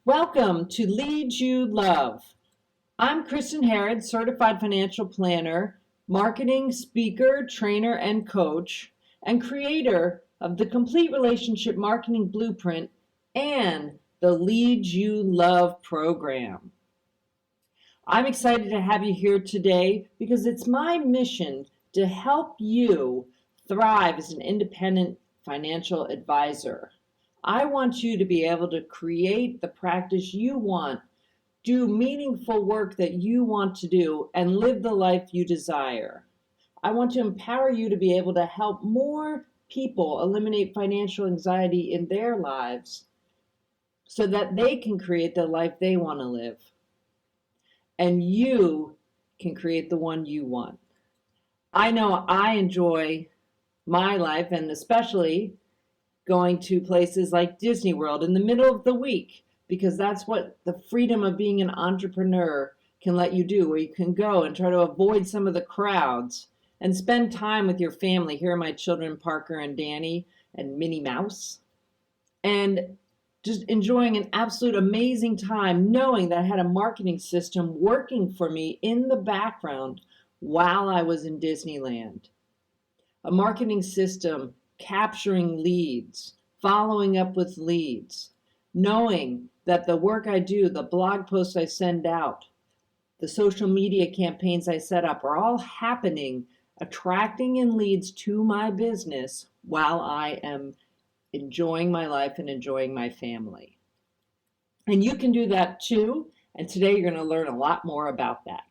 Welcome to Leads You Love. I'm Kristen Harrod, certified financial planner, marketing speaker, trainer, and coach, and creator of the Complete Relationship Marketing Blueprint and the Leads You Love program. I'm excited to have you here today because it's my mission to help you thrive as an independent financial advisor. I want you to be able to create the practice you want, do meaningful work that you want to do, and live the life you desire. I want to empower you to be able to help more people eliminate financial anxiety in their lives so that they can create the life they want to live. And you can create the one you want. I know I enjoy my life, and especially going to places like Disney World in the middle of the week, because that's what the freedom of being an entrepreneur can let you do, where you can go and try to avoid some of the crowds and spend time with your family. Here are my children, Parker and Danny and Minnie Mouse, and just enjoying an absolute amazing time, knowing that I had a marketing system working for me in the background while I was in Disneyland. A marketing system capturing leads, following up with leads, knowing that the work I do, the blog posts I send out, the social media campaigns I set up are all happening, attracting in leads to my business while I am enjoying my life and enjoying my family. And you can do that too. And today you're going to learn a lot more about that.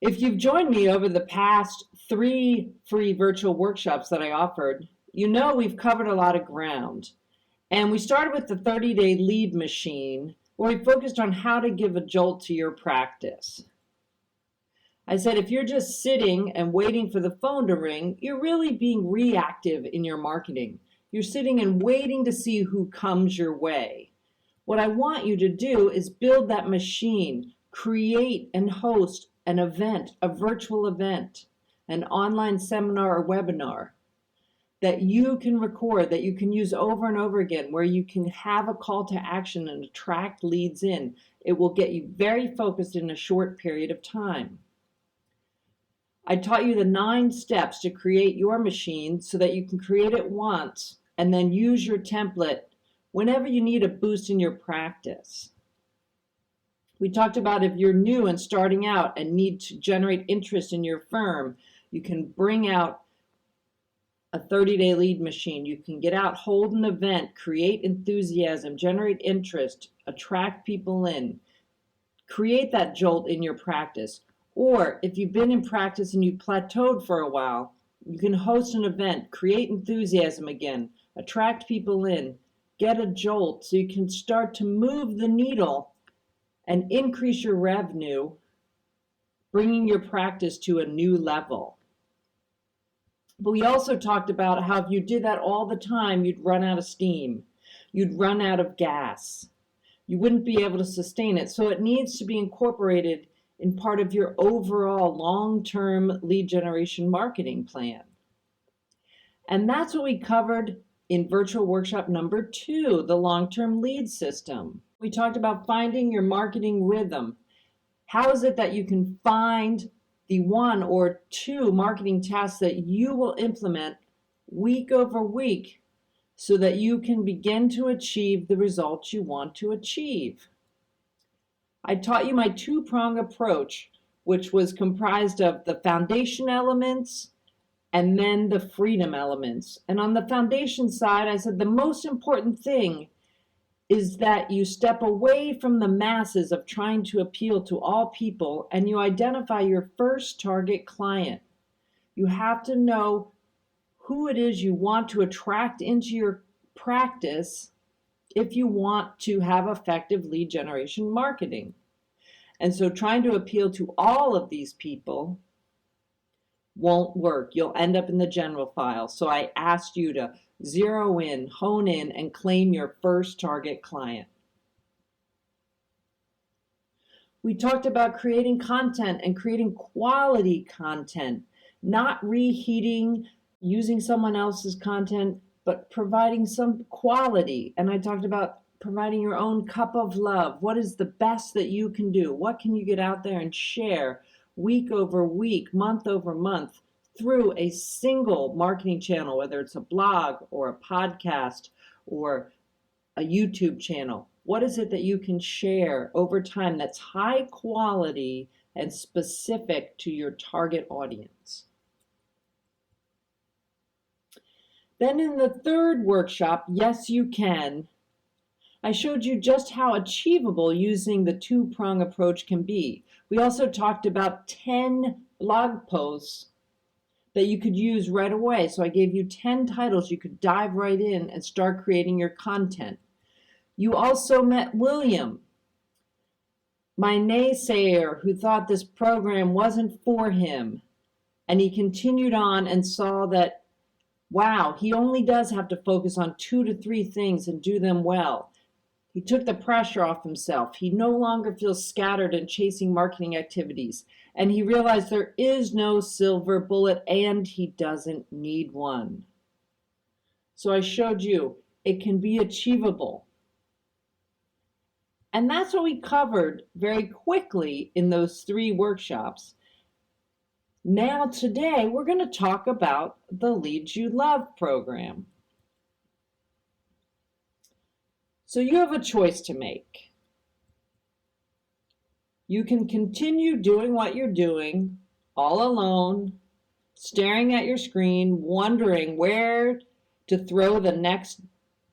If you've joined me over the past 3 free virtual workshops that I offered, you know we've covered a lot of ground. And we started with the 30-day lead machine, where we focused on how to give a jolt to your practice. I said if you're just sitting and waiting for the phone to ring, you're really being reactive in your marketing. You're sitting and waiting to see who comes your way. What I want you to do is build that machine, create and host an event, a virtual event, an online seminar or webinar that you can record, that you can use over and over again, where you can have a call to action and attract leads in. It will get you very focused in a short period of time. I taught you the 9 steps to create your machine so that you can create it once and then use your template whenever you need a boost in your practice. We talked about if you're new and starting out and need to generate interest in your firm, you can bring out a 30-day lead machine. You can get out, hold an event, create enthusiasm, generate interest, attract people in, create that jolt in your practice. Or if you've been in practice and you've plateaued for a while, you can host an event, create enthusiasm again, attract people in, get a jolt so you can start to move the needle and increase your revenue, bringing your practice to a new level. But we also talked about how if you did that all the time, you'd run out of steam, you'd run out of gas, you wouldn't be able to sustain it. So it needs to be incorporated in part of your overall long-term lead generation marketing plan. And that's what we covered in virtual workshop number 2, the long-term lead system. We talked about finding your marketing rhythm. How is it that you can find the 1 or 2 marketing tasks that you will implement week over week so that you can begin to achieve the results you want to achieve? I taught you my 2-prong approach, which was comprised of the foundation elements and then the freedom elements. And on the foundation side, I said the most important thing is that you step away from the masses of trying to appeal to all people and you identify your first target client. You have to know who it is you want to attract into your practice if you want to have effective lead generation marketing. And so trying to appeal to all of these people won't work. You'll end up in the general file. So I asked you to zero in, hone in, and claim your first target client. We talked about creating content and creating quality content, not reheating, using someone else's content, but providing some quality. And I talked about providing your own cup of love. What is the best that you can do? What can you get out there and share week over week, month over month through a single marketing channel, whether it's a blog or a podcast or a YouTube channel? What is it that you can share over time that's high quality and specific to your target audience? Then in the third workshop, Yes You Can, I showed you just how achievable using the two-prong approach can be. We also talked about 10 blog posts that you could use right away. So I gave you 10 titles you could dive right in and start creating your content. You also met William, my naysayer who thought this program wasn't for him. And he continued on and saw that, wow, he only does have to focus on 2 to 3 things and do them well. He took the pressure off himself. He no longer feels scattered and chasing marketing activities. And he realized there is no silver bullet and he doesn't need one. So I showed you it can be achievable. And that's what we covered very quickly in those 3 workshops. Now today we're going to talk about the Leads You Love program. So you have a choice to make. You can continue doing what you're doing all alone, staring at your screen, wondering where to throw the next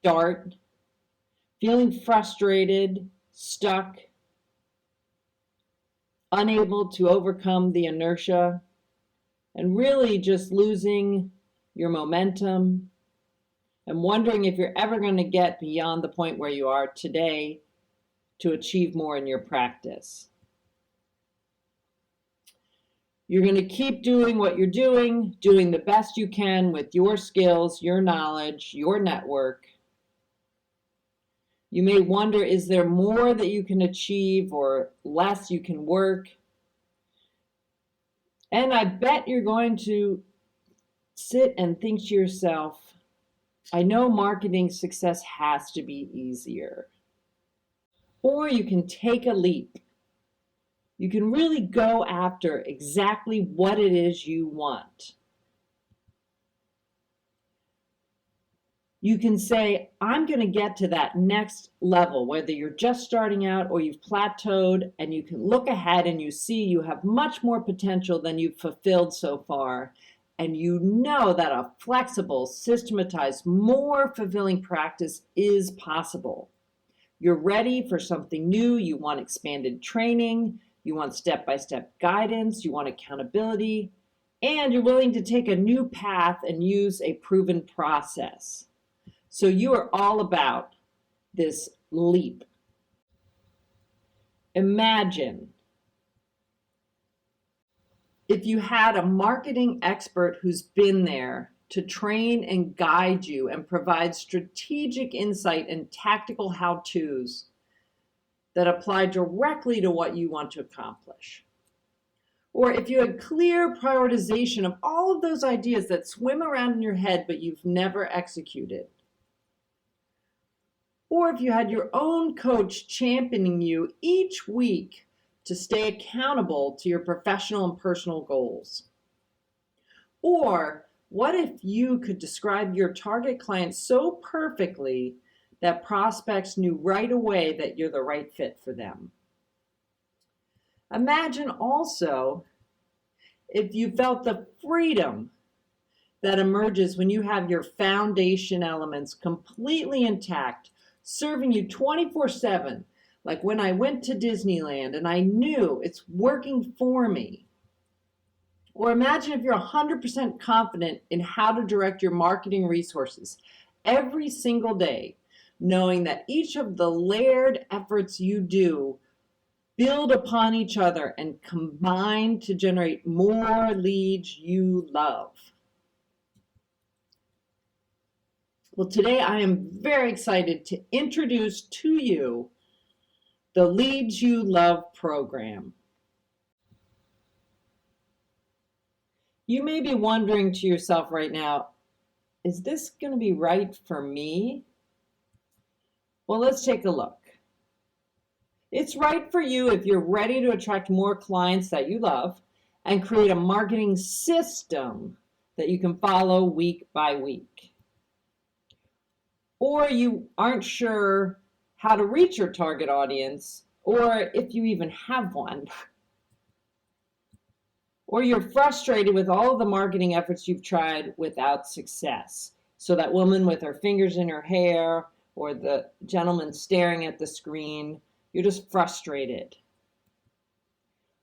dart, feeling frustrated, stuck, unable to overcome the inertia, and really just losing your momentum and wondering if you're ever going to get beyond the point where you are today to achieve more in your practice. You're going to keep doing what you're doing the best you can with your skills, your knowledge, your network. You may wonder, is there more that you can achieve or less you can work? And I bet you're going to sit and think to yourself, I know marketing success has to be easier. Or you can take a leap. You can really go after exactly what it is you want. You can say, I'm going to get to that next level, whether you're just starting out or you've plateaued, and you can look ahead and you see you have much more potential than you've fulfilled so far. And you know that a flexible, systematized, more fulfilling practice is possible. You're ready for something new. You want expanded training. You want step-by-step guidance. You want accountability. And you're willing to take a new path and use a proven process. So you are all about this leap. Imagine if you had a marketing expert who's been there to train and guide you and provide strategic insight and tactical how-tos that apply directly to what you want to accomplish. Or if you had clear prioritization of all of those ideas that swim around in your head but you've never executed. Or if you had your own coach championing you each week to stay accountable to your professional and personal goals. Or what if you could describe your target client so perfectly that prospects knew right away that you're the right fit for them? Imagine also if you felt the freedom that emerges when you have your foundation elements completely intact, serving you 24/7. Like when I went to Disneyland and I knew it's working for me. Or imagine if you're 100% confident in how to direct your marketing resources every single day, knowing that each of the layered efforts you do build upon each other and combine to generate more leads you love. Well, today I am very excited to introduce to you the Leads You Love program. You may be wondering to yourself right now, is this going to be right for me? Well, let's take a look. It's right for you if you're ready to attract more clients that you love and create a marketing system that you can follow week by week. Or you aren't sure how to reach your target audience, or if you even have one. Or you're frustrated with all of the marketing efforts you've tried without success. So that woman with her fingers in her hair, or the gentleman staring at the screen, you're just frustrated.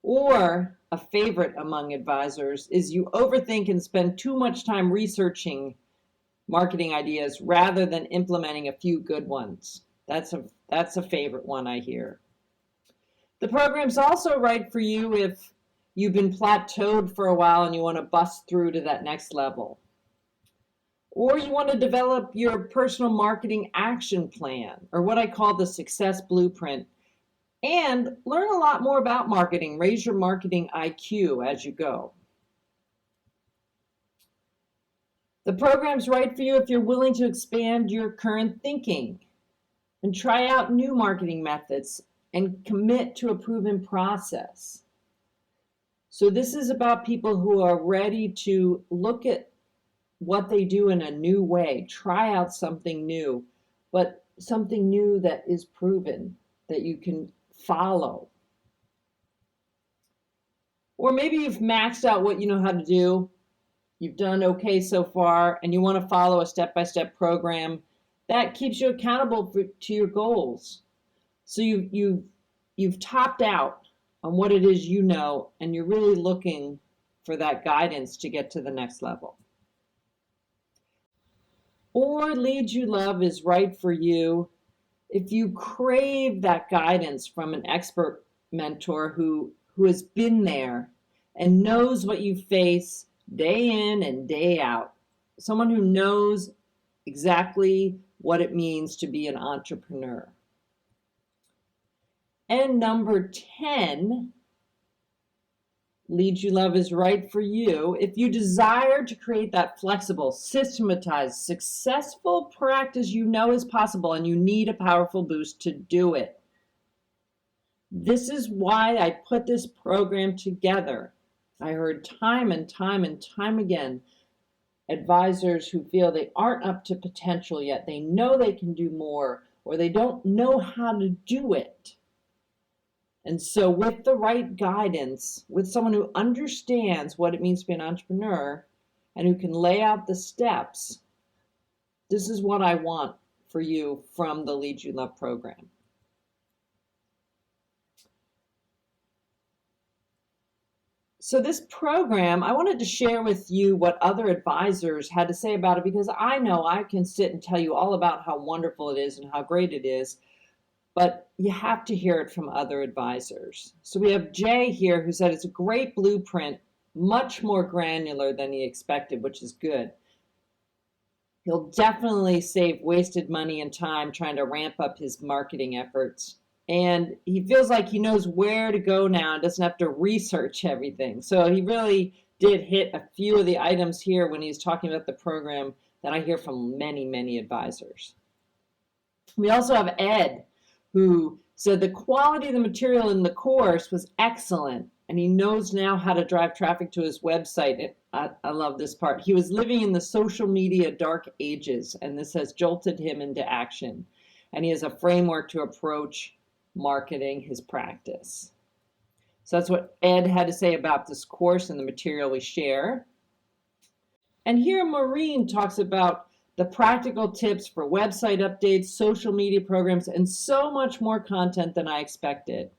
Or a favorite among advisors is you overthink and spend too much time researching marketing ideas rather than implementing a few good ones. That's a favorite one I hear. The program's also right for you if you've been plateaued for a while and you want to bust through to that next level. Or you want to develop your personal marketing action plan, or what I call the success blueprint, and learn a lot more about marketing. Raise your marketing IQ as you go. The program's right for you if you're willing to expand your current thinking and try out new marketing methods and commit to a proven process. So this is about people who are ready to look at what they do in a new way, try out something new, but something new that is proven, that you can follow. Or maybe you've maxed out what you know how to do, you've done okay so far, and you want to follow a step-by-step program that keeps you accountable to your goals. So you've topped out on what it is you know, and you're really looking for that guidance to get to the next level. Or Lead You Love is right for you if you crave that guidance from an expert mentor who has been there and knows what you face day in and day out. Someone who knows exactly what it means to be an entrepreneur. And number 10, Lead You Love is right for you if you desire to create that flexible, systematized, successful practice you know is possible and you need a powerful boost to do it. This is why I put this program together. I heard time and time and time again advisors who feel they aren't up to potential yet. They know they can do more, or they don't know how to do it. And so with the right guidance, with someone who understands what it means to be an entrepreneur and who can lay out the steps, this is what I want for you from the Lead You Love program. So this program, I wanted to share with you what other advisors had to say about it, because I know I can sit and tell you all about how wonderful it is and how great it is, but you have to hear it from other advisors. So we have Jay here who said it's a great blueprint, much more granular than he expected, which is good. He'll definitely save wasted money and time trying to ramp up his marketing efforts. And he feels like he knows where to go now and doesn't have to research everything. So he really did hit a few of the items here when he's talking about the program that I hear from many, many advisors. We also have Ed, who said the quality of the material in the course was excellent, and he knows now how to drive traffic to his website. I love this part. He was living in the social media dark ages, and this has jolted him into action. And he has a framework to approach marketing his practice. So that's what Ed had to say about this course and the material we share. And here Maureen talks about the practical tips for website updates, social media programs, and so much more content than I expected.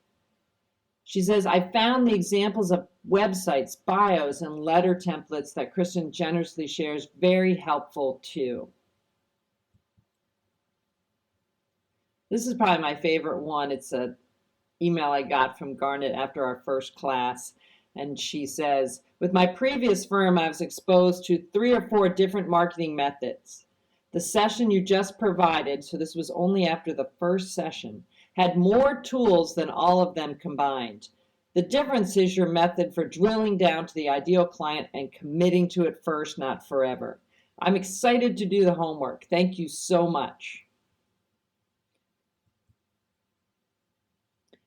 She says, I found the examples of websites, bios, and letter templates that Kristen generously shares very helpful too. This is probably my favorite one. It's an email I got from Garnet after our first class. And she says, with my previous firm, I was exposed to 3 or 4 different marketing methods. The session you just provided, so this was only after the first session, had more tools than all of them combined. The difference is your method for drilling down to the ideal client and committing to it first, not forever. I'm excited to do the homework. Thank you so much.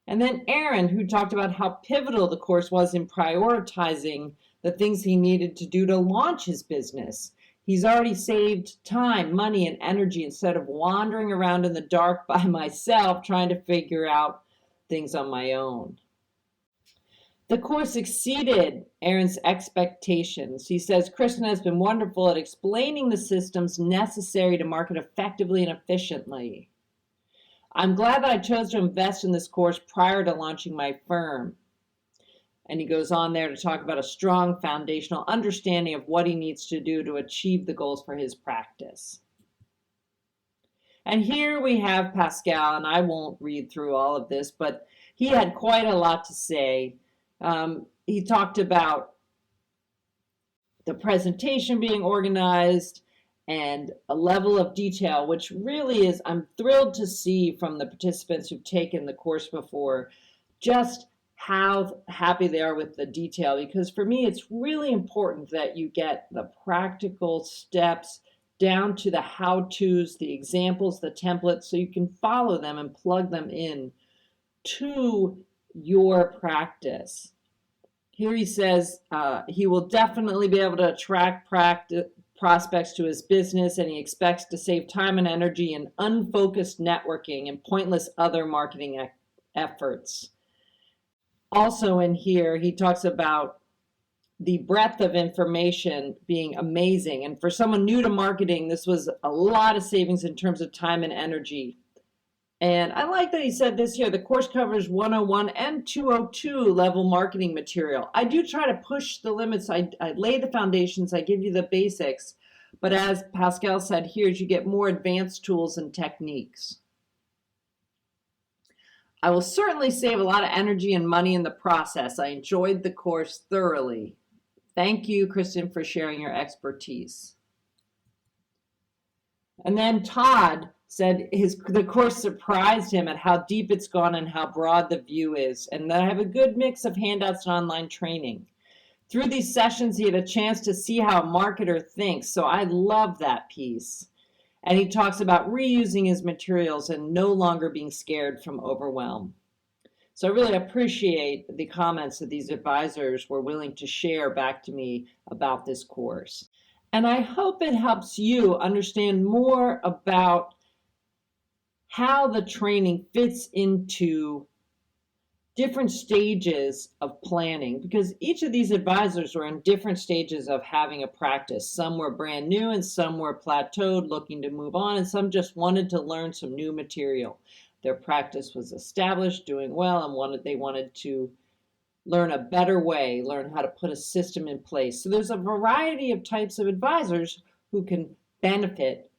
And then Aaron, who talked about how pivotal the course was in prioritizing the things he needed to do to launch his business. He's already saved time, money, and energy instead of wandering around in the dark by myself trying to figure out things on my own. The course exceeded Aaron's expectations. He says, Kristen has been wonderful at explaining the systems necessary to market effectively and efficiently. I'm glad that I chose to invest in this course prior to launching my firm. And he goes on there to talk about a strong foundational understanding of what he needs to do to achieve the goals for his practice. And here we have Pascal, and I won't read through all of this, but he had quite a lot to say. He talked about the presentation being organized and a level of detail, which really is, I'm thrilled to see from the participants who've taken the course before, just how happy they are with the detail. Because for me, it's really important that you get the practical steps down to the how-tos, the examples, the templates, so you can follow them and plug them in to your practice. Here he says he will definitely be able to attract prospects to his business, and he expects to save time and energy in unfocused networking and pointless other marketing efforts. Also in here, he talks about the breadth of information being amazing. And for someone new to marketing, this was a lot of savings in terms of time and energy. And I like that he said this here, the course covers 101 and 202 level marketing material. I do try to push the limits. I lay the foundations, I give you the basics. But as Pascal said here, you get more advanced tools and techniques. I will certainly save a lot of energy and money in the process. I enjoyed the course thoroughly. Thank you, Kristen, for sharing your expertise. And then Todd said the course surprised him at how deep it's gone and how broad the view is, and that I have a good mix of handouts and online training. Through these sessions, he had a chance to see how a marketer thinks, so I love that piece. And he talks about reusing his materials and no longer being scared from overwhelm. So I really appreciate the comments that these advisors were willing to share back to me about this course. And I hope it helps you understand more about how the training fits into different stages of planning, because each of these advisors were in different stages of having a practice. Some were brand new and some were plateaued, looking to move on, and some just wanted to learn some new material. Their practice was established, doing well, and they wanted to learn a better way, learn how to put a system in place. So there's a variety of types of advisors who can benefit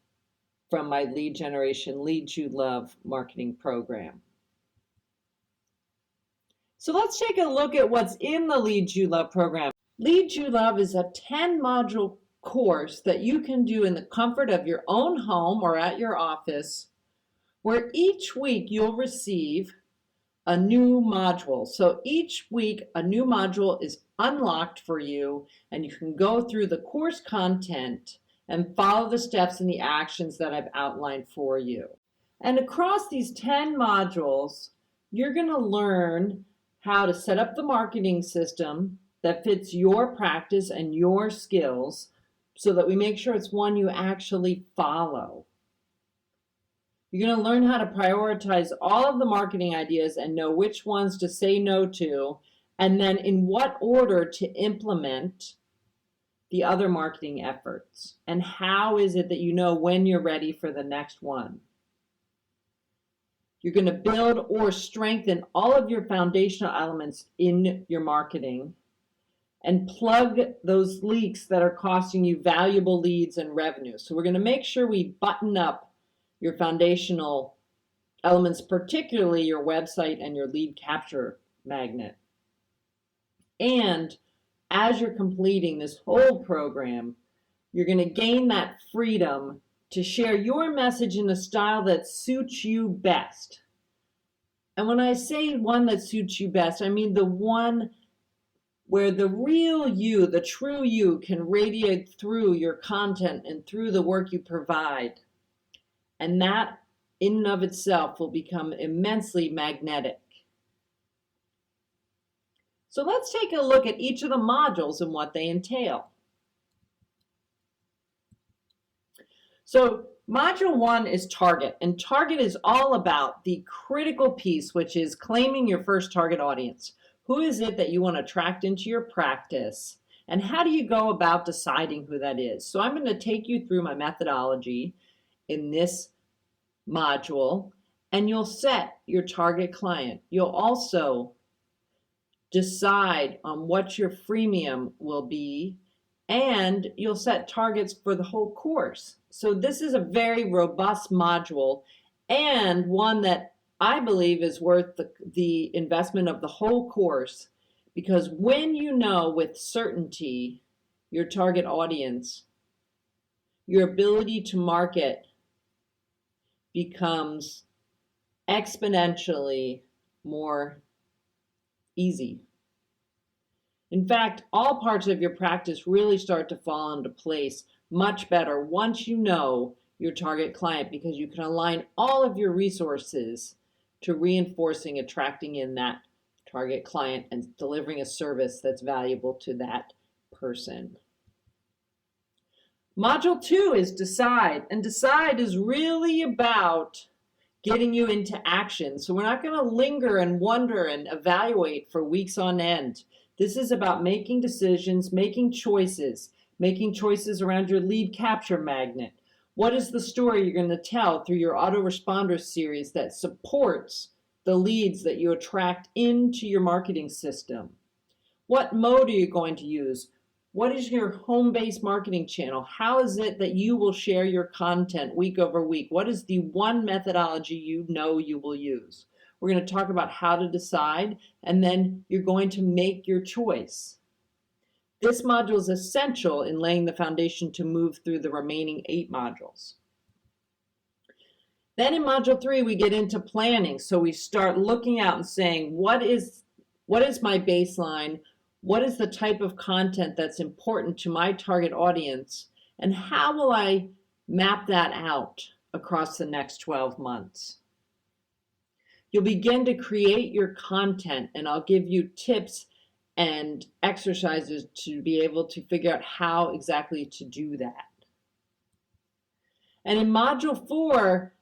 from my lead generation, Lead You Love marketing program. So let's take a look at what's in the Lead You Love program. Lead You Love is a 10-module course that you can do in the comfort of your own home or at your office, where each week you'll receive a new module. So each week a new module is unlocked for you, and you can go through the course content and follow the steps and the actions that I've outlined for you. And across these 10 modules, you're going to learn how to set up the marketing system that fits your practice and your skills so that we make sure it's one you actually follow. You're going to learn how to prioritize all of the marketing ideas and know which ones to say no to, and then in what order to implement the other marketing efforts. And how is it that you know when you're ready for the next one? You're going to build or strengthen all of your foundational elements in your marketing and plug those leaks that are costing you valuable leads and revenue. So we're going to make sure we button up your foundational elements, particularly your website and your lead capture magnet. And as you're completing this whole program, you're going to gain that freedom to share your message in a style that suits you best. And when I say one that suits you best, I mean the one where the real you, the true you, can radiate through your content and through the work you provide. And that in and of itself will become immensely magnetic. So let's take a look at each of the modules and what they entail. So module 1 is target, and target is all about the critical piece, which is claiming your first target audience. Who is it that you want to attract into your practice, and how do you go about deciding who that is? So I'm going to take you through my methodology in this module, and you'll set your target client. You'll also decide on what your freemium will be, and you'll set targets for the whole course. So this is a very robust module, and one that I believe is worth the investment of the whole course, because when you know with certainty your target audience, your ability to market becomes exponentially more easy. In fact, all parts of your practice really start to fall into place much better once you know your target client, because you can align all of your resources to reinforcing, attracting in that target client and delivering a service that's valuable to that person. Module 2 is decide, and decide is really about getting you into action. So we're not going to linger and wonder and evaluate for weeks on end. This is about making decisions, making choices around your lead capture magnet. What is the story you're going to tell through your autoresponder series that supports the leads that you attract into your marketing system? What mode are you going to use? What is your home-based marketing channel? How is it that you will share your content week over week? What is the one methodology you know you will use? We're going to talk about how to decide, and then you're going to make your choice. This module is essential in laying the foundation to move through the remaining 8 modules. Then in module 3, we get into planning. So we start looking out and saying, what is my baseline? What is the type of content that's important to my target audience? And how will I map that out across the next 12 months? You'll begin to create your content, and I'll give you tips and exercises to be able to figure out how exactly to do that. And in module 4,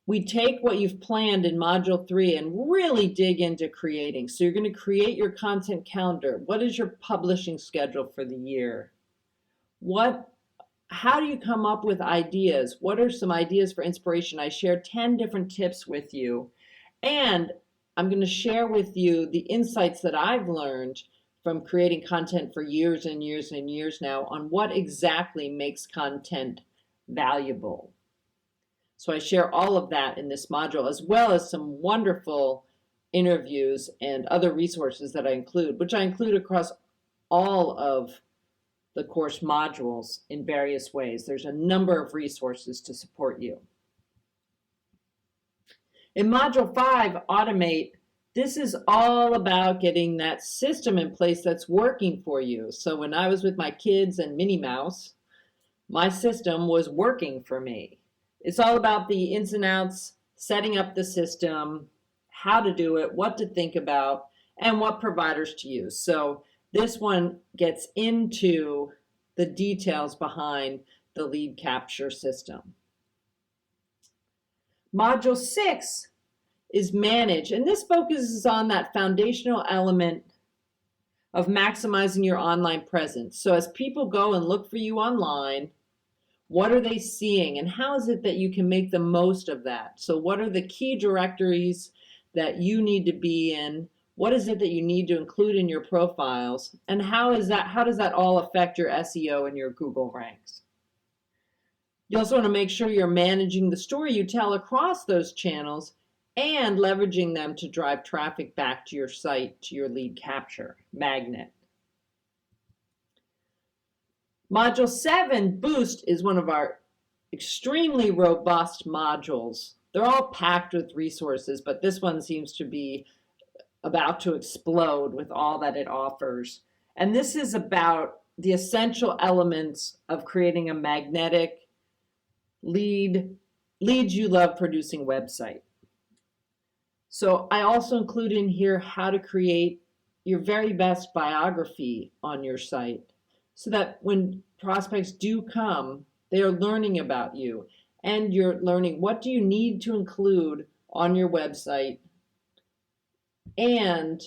we take what you've planned in module 3 and really dig into creating. So you're going to create your content calendar. What is your publishing schedule for the year? How do you come up with ideas? What are some ideas for inspiration? I shared 10 different tips with you, and I'm going to share with you the insights that I've learned from creating content for years and years and years now on what exactly makes content valuable. So I share all of that in this module, as well as some wonderful interviews and other resources that I include, which I include across all of the course modules in various ways. There's a number of resources to support you. In module 5, automate, this is all about getting that system in place that's working for you. So when I was with my kids and Minnie Mouse, my system was working for me. It's all about the ins and outs, setting up the system, how to do it, what to think about, and what providers to use. So this one gets into the details behind the lead capture system. Module 6 is manage, and this focuses on that foundational element of maximizing your online presence. So as people go and look for you online, what are they seeing, and how is it that you can make the most of that? So what are the key directories that you need to be in? What is it that you need to include in your profiles? And how does that all affect your SEO and your Google ranks? You also want to make sure you're managing the story you tell across those channels and leveraging them to drive traffic back to your site, to your lead capture magnet. Module 7, Boost, is one of our extremely robust modules. They're all packed with resources, but this one seems to be about to explode with all that it offers. And this is about the essential elements of creating a magnetic leads you love producing website. So I also include in here how to create your very best biography on your site so that when prospects do come, they are learning about you and you're learning what do you need to include on your website. And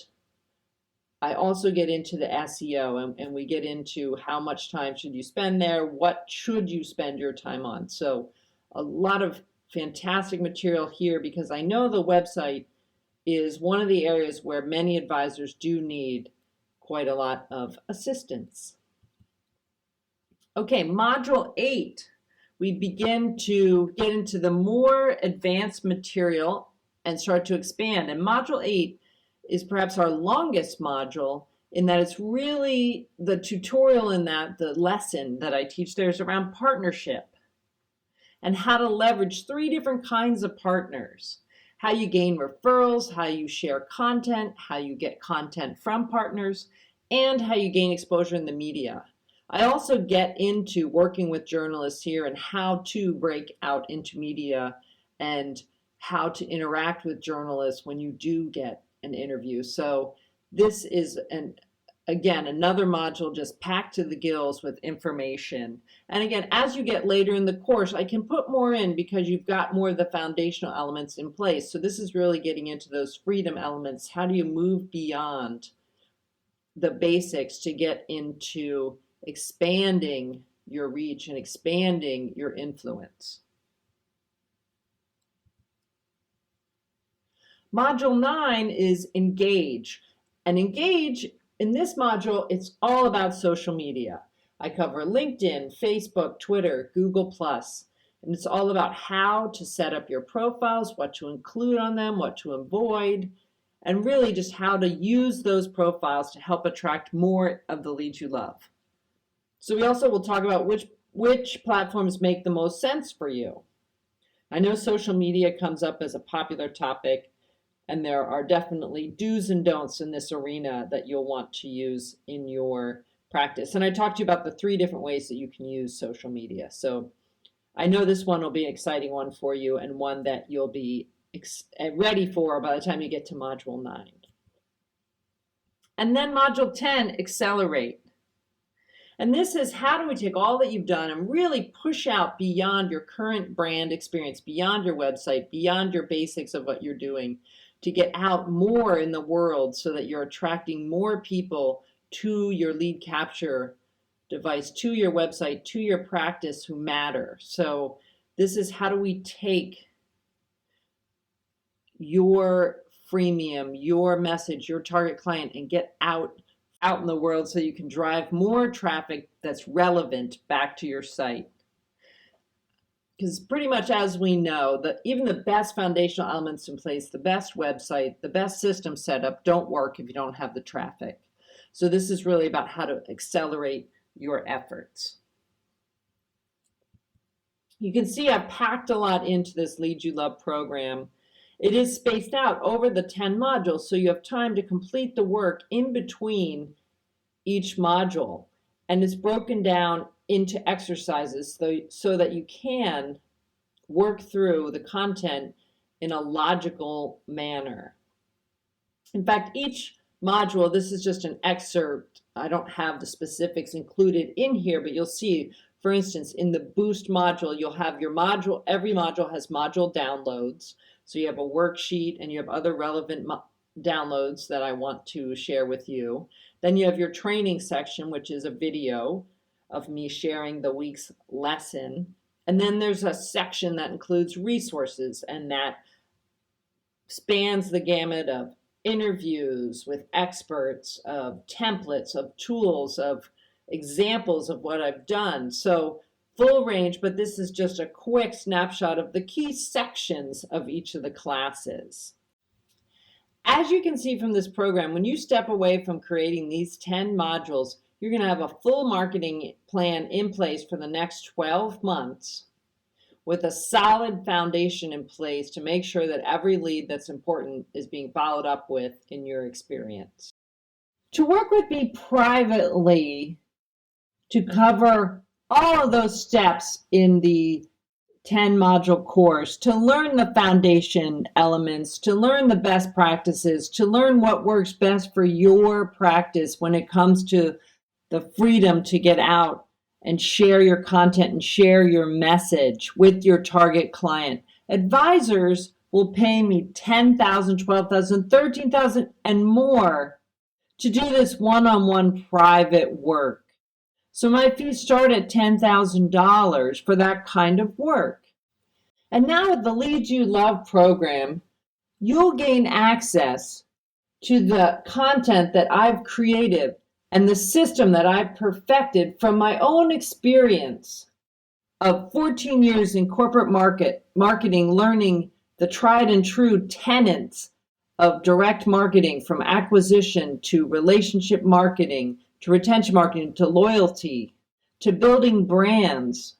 I also get into the SEO and we get into how much time should you spend there, what should you spend your time on. So a lot of fantastic material here because I know the website is one of the areas where many advisors do need quite a lot of assistance. Okay, Module 8, we begin to get into the more advanced material and start to expand. And Module 8 is perhaps our longest module in that it's really the tutorial in that, the lesson that I teach there is around partnership and how to leverage 3 different kinds of partners. How you gain referrals, how you share content, how you get content from partners, and how you gain exposure in the media. I also get into working with journalists here and how to break out into media and how to interact with journalists when you do get an interview. So this is again, another module just packed to the gills with information. And again, as you get later in the course, I can put more in because you've got more of the foundational elements in place. So this is really getting into those freedom elements. How do you move beyond the basics to get into expanding your reach and expanding your influence? Module 9 is Engage. And Engage, in this module, it's all about social media. I cover LinkedIn, Facebook, Twitter, Google+, and it's all about how to set up your profiles, what to include on them, what to avoid, and really just how to use those profiles to help attract more of the leads you love. So we also will talk about which platforms make the most sense for you. I know social media comes up as a popular topic, and there are definitely do's and don'ts in this arena that you'll want to use in your practice. And I talked to you about the 3 different ways that you can use social media. So I know this one will be an exciting one for you and one that you'll be ready for by the time you get to Module 9. And then Module 10, Accelerate. And this is how do we take all that you've done and really push out beyond your current brand experience, beyond your website, beyond your basics of what you're doing, to get out more in the world so that you're attracting more people to your lead capture device, to your website, to your practice who matter. So this is how do we take your freemium, your message, your target client, and get out in the world so you can drive more traffic that's relevant back to your site. Because pretty much as we know, that even the best foundational elements in place, the best website, the best system setup don't work if you don't have the traffic. So this is really about how to accelerate your efforts. You can see I've packed a lot into this Lead You Love program. It is spaced out over the 10 modules, so you have time to complete the work in between each module. And it's broken down into exercises so that you can work through the content in a logical manner. In fact, each module, this is just an excerpt. I don't have the specifics included in here, but you'll see, for instance, in the Boost module, you'll have your module, every module has module downloads. So you have a worksheet and you have other relevant downloads that I want to share with you. Then you have your training section, which is a video of me sharing the week's lesson. And then there's a section that includes resources, and that spans the gamut of interviews with experts, of templates, of tools, of examples of what I've done. So full range, but this is just a quick snapshot of the key sections of each of the classes. As you can see from this program, when you step away from creating these 10 modules, you're going to have a full marketing plan in place for the next 12 months with a solid foundation in place to make sure that every lead that's important is being followed up with in your experience. To work with me privately to cover all of those steps in the 10 module course, to learn the foundation elements, to learn the best practices, to learn what works best for your practice when it comes to the freedom to get out and share your content and share your message with your target client. Advisors will pay me $10,000, $12,000, $13,000 and more to do this one-on-one private work. So my fees start at $10,000 for that kind of work. And now with the Leads You Love program, you'll gain access to the content that I've created and the system that I've perfected from my own experience of 14 years in corporate marketing, learning the tried and true tenets of direct marketing, from acquisition to relationship marketing, to retention marketing, to loyalty, to building brands.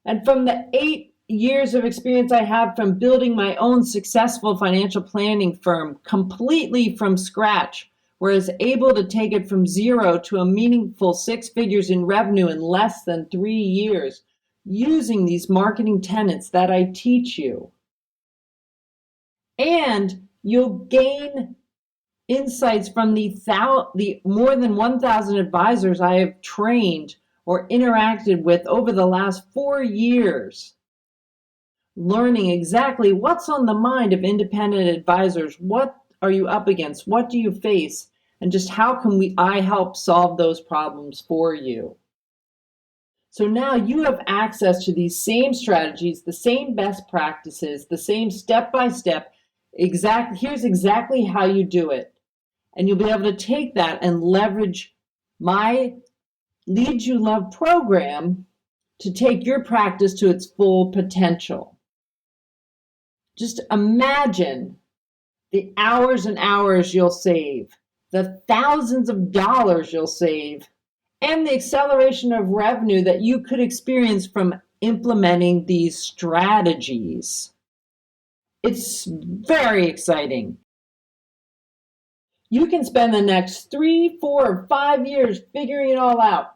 And from the 8 years of experience I have from building my own successful financial planning firm completely from scratch, where I was able to take it from zero to a meaningful 6 figures in revenue in less than 3 years, using these marketing tenets that I teach you. And you'll gain insights from the more than 1,000 advisors I have trained or interacted with over the last 4 years, learning exactly what's on the mind of independent advisors. What are you up against? What do you face? And just how can I help solve those problems for you? So now you have access to these same strategies, the same best practices, the same step-by-step, here's exactly how you do it. And you'll be able to take that and leverage my Leads You Love program to take your practice to its full potential. Just imagine the hours and hours you'll save, the thousands of dollars you'll save, and the acceleration of revenue that you could experience from implementing these strategies. It's very exciting. You can spend the next 3, 4, or 5 years figuring it all out.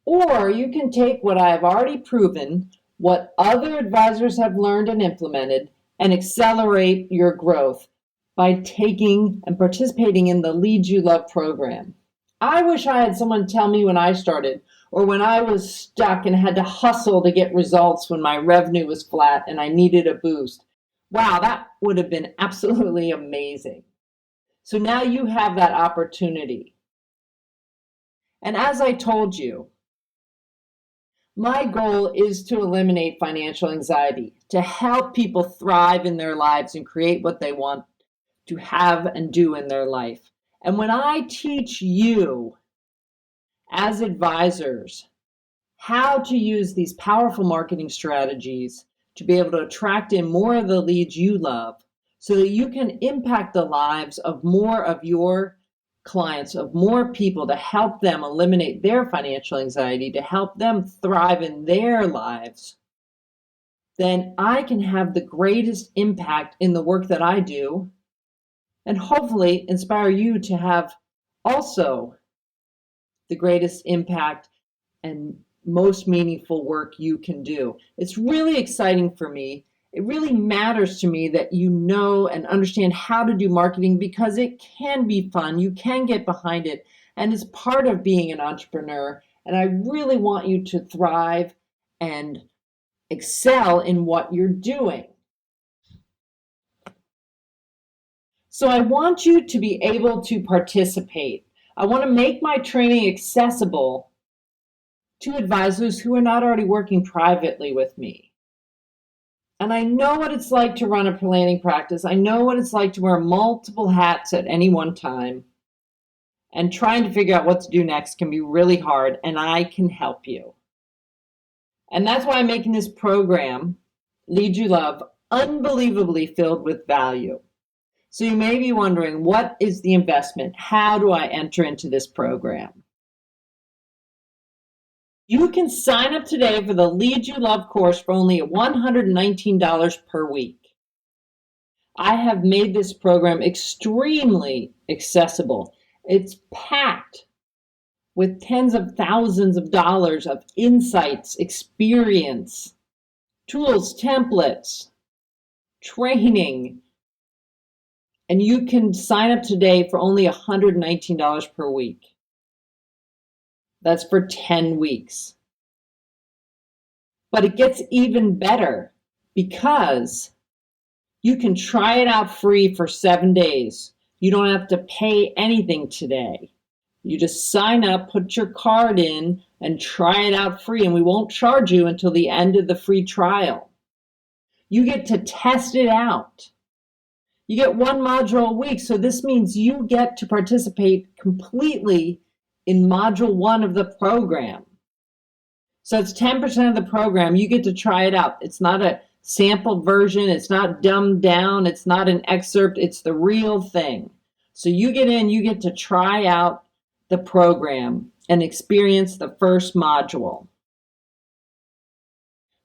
Or you can take what I have already proven, what other advisors have learned and implemented, and accelerate your growth by taking and participating in the Leads You Love program. I wish I had someone tell me when I started, or when I was stuck and had to hustle to get results when my revenue was flat and I needed a boost. Wow, that would have been absolutely amazing. So now you have that opportunity. And as I told you, my goal is to eliminate financial anxiety, to help people thrive in their lives and create what they want to have and do in their life. And when I teach you as advisors how to use these powerful marketing strategies to be able to attract in more of the leads you love, so that you can impact the lives of more of your clients, of more people, to help them eliminate their financial anxiety, to help them thrive in their lives, then I can have the greatest impact in the work that I do, and hopefully inspire you to have also the greatest impact and most meaningful work you can do. It's really exciting for me. It really matters to me that you know and understand how to do marketing, because it can be fun. You can get behind it, and it's part of being an entrepreneur. And I really want you to thrive and excel in what you're doing. So I want you to be able to participate. I want to make my training accessible to advisors who are not already working privately with me. And I know what it's like to run a planning practice. I know what it's like to wear multiple hats at any one time. And trying to figure out what to do next can be really hard, and I can help you. And that's why I'm making this program, Leads You Love, unbelievably filled with value. So you may be wondering, what is the investment? How do I enter into this program? You can sign up today for the Lead You Love course for only $119 per week. I have made this program extremely accessible. It's packed with tens of thousands of dollars of insights, experience, tools, templates, training, and you can sign up today for only $119 per week. That's for 10 weeks. But it gets even better because you can try it out free for 7 days. You don't have to pay anything today. You just sign up, put your card in, and try it out free, and we won't charge you until the end of the free trial. You get to test it out. You get one module a week, so this means you get to participate completely in module 1 of the program. So it's 10% of the program. You get to try it out. It's not a sample version. It's not dumbed down. It's not an excerpt. It's the real thing. So you get in, you get to try out the program and experience the first module.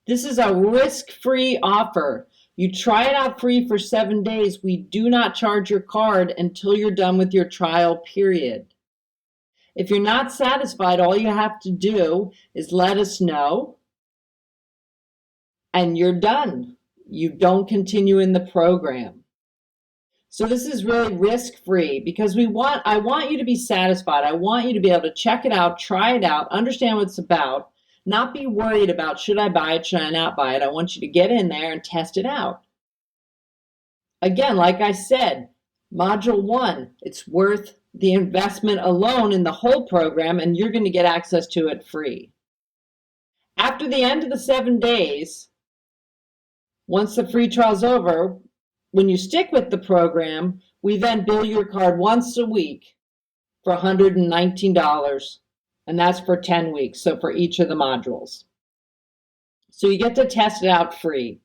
This is a risk-free offer. You try it out free for 7 days. We do not charge your card until you're done with your trial period. If you're not satisfied, all you have to do is let us know, and you're done. You don't continue in the program. So this is really risk-free because I want you to be satisfied. I want you to be able to check it out, try it out, understand what it's about, not be worried about should I buy it, should I not buy it. I want you to get in there and test it out. Again, like I said, module 1, it's worth the investment alone in the whole program, and you're going to get access to it free. After the end of the 7 days, once the free trial's over, when you stick with the program, we then bill your card once a week for $119, and that's for 10 weeks, so for each of the modules. So you get to test it out free.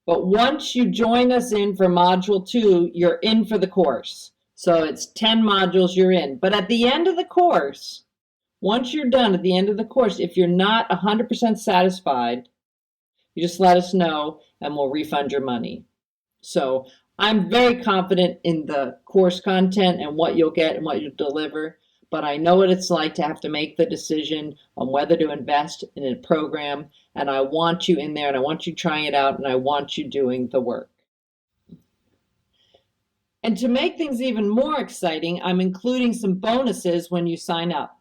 But once you join us in for module 2, you're in for the course. So it's 10 modules, you're in. But at the end of the course, once you're done at the end of the course, if you're not 100% satisfied, you just let us know and we'll refund your money. So I'm very confident in the course content and what you'll get and what you'll deliver, but I know what it's like to have to make the decision on whether to invest in a program, and I want you in there, and I want you trying it out, and I want you doing the work. And to make things even more exciting, I'm including some bonuses when you sign up.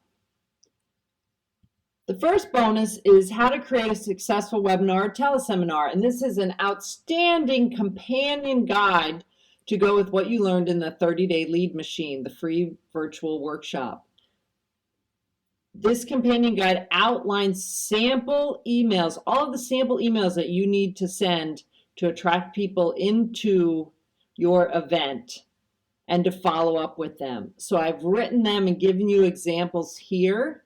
The first bonus is how to create a successful webinar or teleseminar, and this is an outstanding companion guide to go with what you learned in the 30-day lead machine, the free virtual workshop. This companion guide outlines sample emails, all of the sample emails that you need to send to attract people into your event and to follow up with them. So I've written them and given you examples here.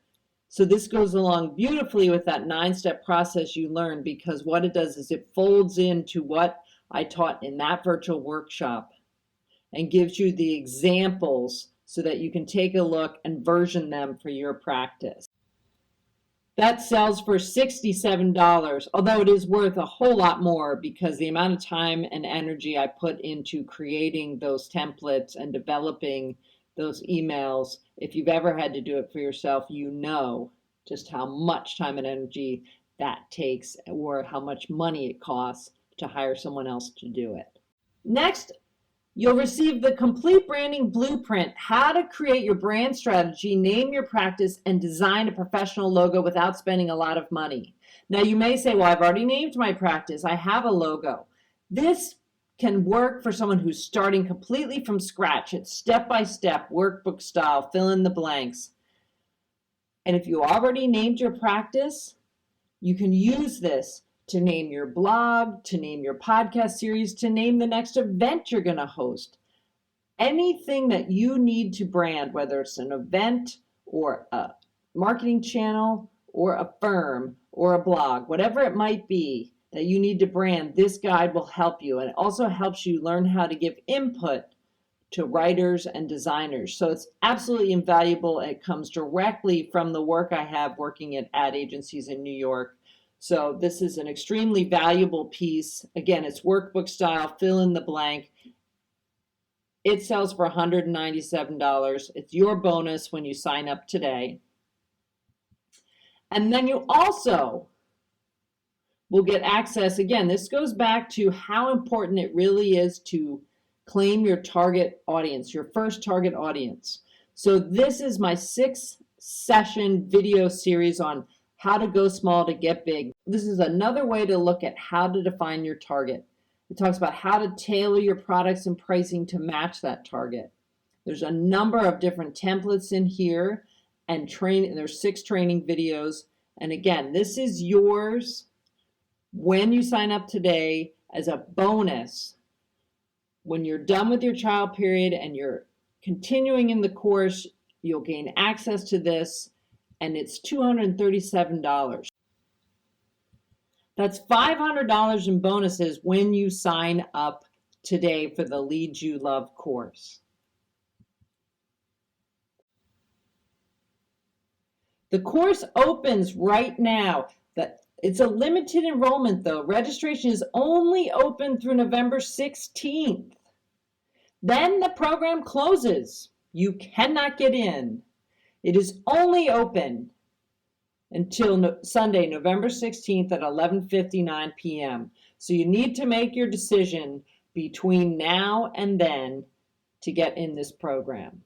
So this goes along beautifully with that 9-step process you learned, because what it does is it folds into what I taught in that virtual workshop and gives you the examples so that you can take a look and version them for your practice. That sells for $67, although it is worth a whole lot more because the amount of time and energy I put into creating those templates and developing those emails, if you've ever had to do it for yourself, you know just how much time and energy that takes or how much money it costs to hire someone else to do it. Next, you'll receive the complete branding blueprint, how to create your brand strategy, name your practice, and design a professional logo without spending a lot of money. Now you may say, well, I've already named my practice. I have a logo. This can work for someone who's starting completely from scratch. It's step-by-step, workbook style, fill in the blanks. And if you already named your practice, you can use this to name your blog, to name your podcast series, to name the next event you're going to host. Anything that you need to brand, whether it's an event or a marketing channel or a firm or a blog, whatever it might be that you need to brand, this guide will help you. And it also helps you learn how to give input to writers and designers. So it's absolutely invaluable. It comes directly from the work I have working at ad agencies in New York. So this is an extremely valuable piece. Again, it's workbook style, fill in the blank. It sells for $197. It's your bonus when you sign up today. And then you also will get access. Again, this goes back to how important it really is to claim your target audience, your first target audience. So this is my 6-session video series on how to go small to get big. This is another way to look at how to define your target. It talks about how to tailor your products and pricing to match that target. There's a number of different templates in here and there's 6 training videos. And again, this is yours when you sign up today as a bonus. When you're done with your trial period and you're continuing in the course, you'll gain access to this, and it's $237. That's $500 in bonuses when you sign up today for the Leads You Love course. The course opens right now. It's a limited enrollment though. Registration is only open through November 16th. Then the program closes. You cannot get in. It is only open until Sunday, November 16th at 11:59 p.m. So you need to make your decision between now and then to get in this program.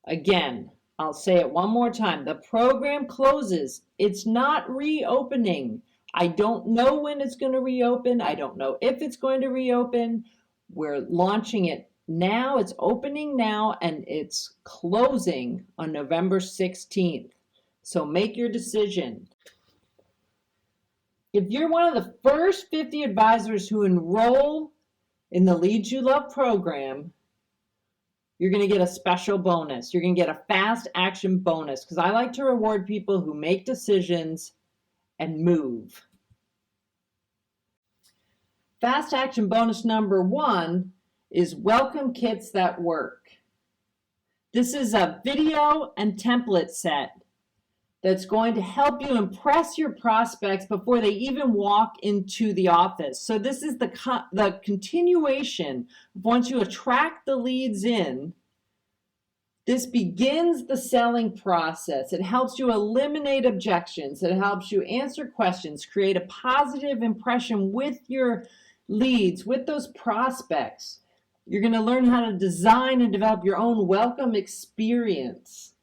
Again, I'll say it one more time. The program closes. It's not reopening. I don't know when it's going to reopen. I don't know if it's going to reopen. We're launching it now. It's opening now, and it's closing on November 16th. So make your decision. If you're one of the first 50 advisors who enroll in the Leads You Love program, you're going to get a special bonus. You're going to get a fast action bonus because I like to reward people who make decisions and move. Fast action bonus number 1 is Welcome Kits That Work. This is a video and template set that's going to help you impress your prospects before they even walk into the office. So this is the continuation. Once you attract the leads in, this begins the selling process. It helps you eliminate objections. It helps you answer questions, create a positive impression with your leads, with those prospects. You're going to learn how to design and develop your own welcome experience.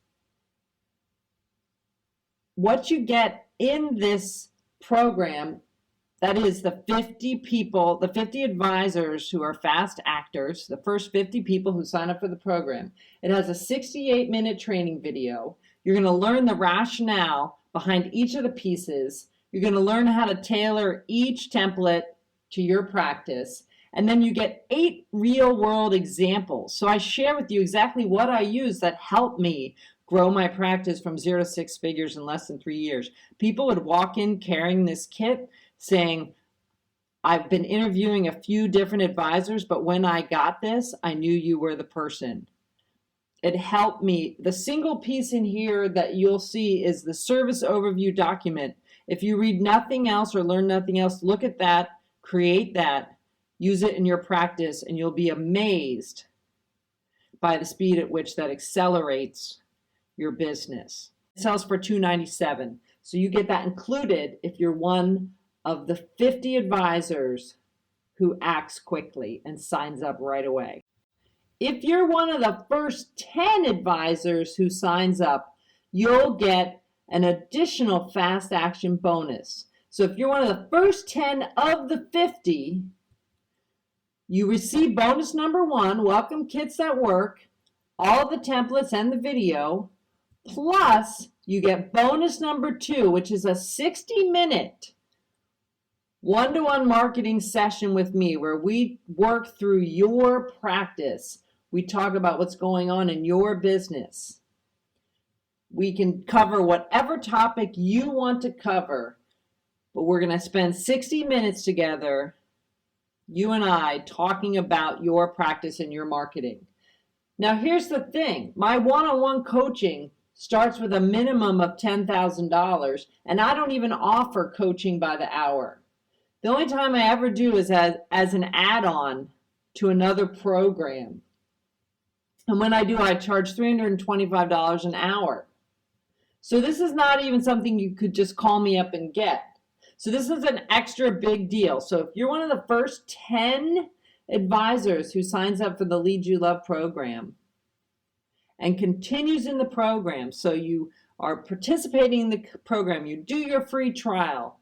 What you get in this program, that is the 50 people, the 50 advisors who are fast actors, the first 50 people who sign up for the program. It has a 68-minute training video. You're going to learn the rationale behind each of the pieces. You're going to learn how to tailor each template to your practice. And then you get 8 real-world examples. So I share with you exactly what I use that helped me grow my practice from 0 to 6 figures in less than 3 years. People would walk in carrying this kit saying, I've been interviewing a few different advisors, but when I got this, I knew you were the person. It helped me. The single piece in here that you'll see is the service overview document. If you read nothing else or learn nothing else, look at that, create that, use it in your practice, and you'll be amazed by the speed at which that accelerates your business. It sells for $297. So you get that included if you're one of the 50 advisors who acts quickly and signs up right away. If you're one of the first 10 advisors who signs up, you'll get an additional fast action bonus. So if you're one of the first 10 of the 50, you receive bonus number 1, Welcome Kits That Work, all the templates and the video, plus you get bonus number 2, which is a 60-minute one-to-one marketing session with me where we work through your practice. We talk about what's going on in your business. We can cover whatever topic you want to cover, but we're going to spend 60 minutes together You and I talking about your practice and your marketing. Now, here's the thing. My one-on-one coaching starts with a minimum of $10,000, and I don't even offer coaching by the hour. The only time I ever do is as an add-on to another program. And when I do, I charge $325 an hour. So this is not even something you could just call me up and get. So this is an extra big deal. So if you're one of the first 10 advisors who signs up for the Lead You Love program and continues in the program, so you are participating in the program, you do your free trial,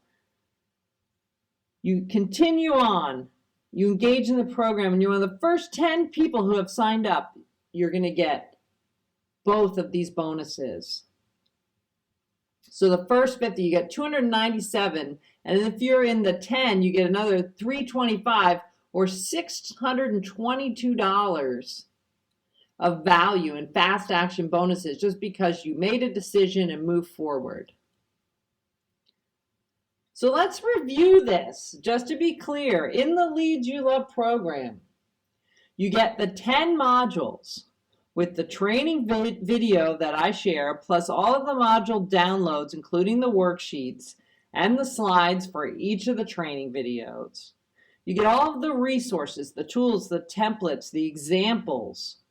you continue on, you engage in the program, and you're one of the first 10 people who have signed up, you're going to get both of these bonuses. So the first 50, you get 297, and if you're in the 10, you get another 325 or $622 of value in fast action bonuses just because you made a decision and moved forward. So let's review this. Just to be clear, in the Lead You Love program, you get the 10 modules with the training video that I share, plus all of the module downloads, including the worksheets and the slides for each of the training videos. You get all of the resources, the tools, the templates, the examples,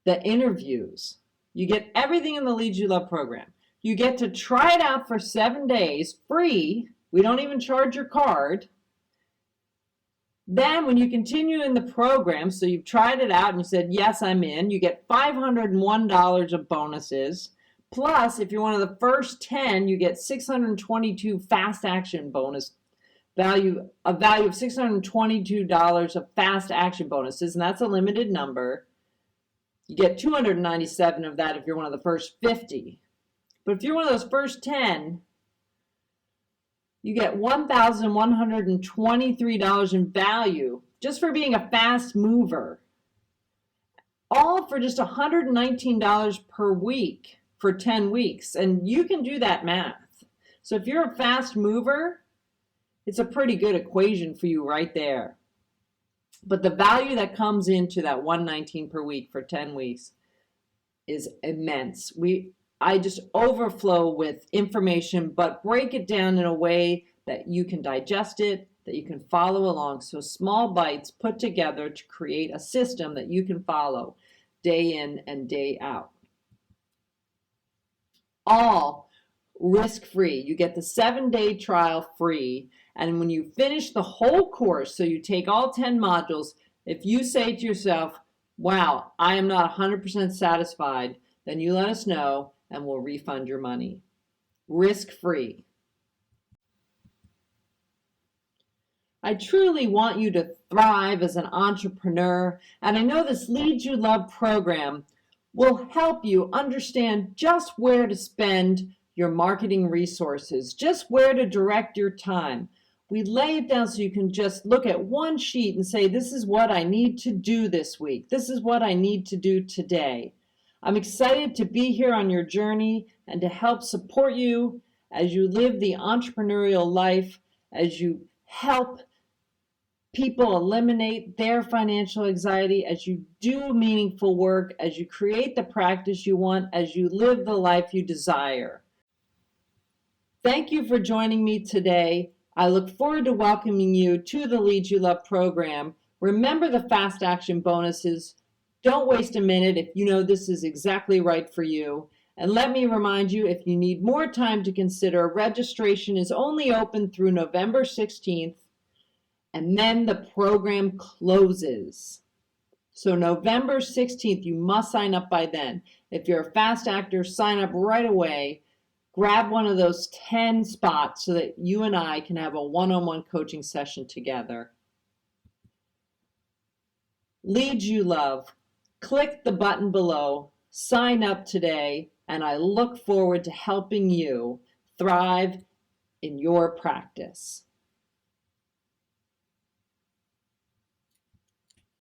the interviews. You get everything in the Lead You Love program. You get to try it out for 7 days free. We don't even charge your card. Then when you continue in the program, so you've tried it out and you said, yes, I'm in, you get $501 of bonuses. Plus, if you're one of the first 10, you get 622 fast action bonus value, a value of $622 of fast action bonuses, and that's a limited number. You get 297 of that if you're one of the first 50. But if you're one of those first 10, you get $1,123 in value just for being a fast mover. All for just $119 per week for 10 weeks. And you can do that math. So if you're a fast mover, it's a pretty good equation for you right there. But the value that comes into that $119 per week for 10 weeks is immense. I just overflow with information, but break it down in a way that you can digest it, that you can follow along. So small bites put together to create a system that you can follow day in and day out. All risk-free. You get the 7-day trial free. And when you finish the whole course, so you take all 10 modules, if you say to yourself, wow, I am not 100% satisfied, then you let us know and we'll refund your money. Risk-free. I truly want you to thrive as an entrepreneur, and I know this Lead You Love program will help you understand just where to spend your marketing resources, just where to direct your time. We lay it down so you can just look at one sheet and say, this is what I need to do this week. This is what I need to do today. I'm excited to be here on your journey and to help support you as you live the entrepreneurial life, as you help people eliminate their financial anxiety, as you do meaningful work, as you create the practice you want, as you live the life you desire. Thank you for joining me today. I look forward to welcoming you to the Lead You Love program. Remember the fast action bonuses. Don't waste a minute if you know this is exactly right for you. And let me remind you, if you need more time to consider, registration is only open through November 16th, and then the program closes. So November 16th, you must sign up by then. If you're a fast actor, sign up right away. Grab one of those 10 spots so that you and I can have a one-on-one coaching session together. Lead You Love. Click the button below, sign up today, and I look forward to helping you thrive in your practice.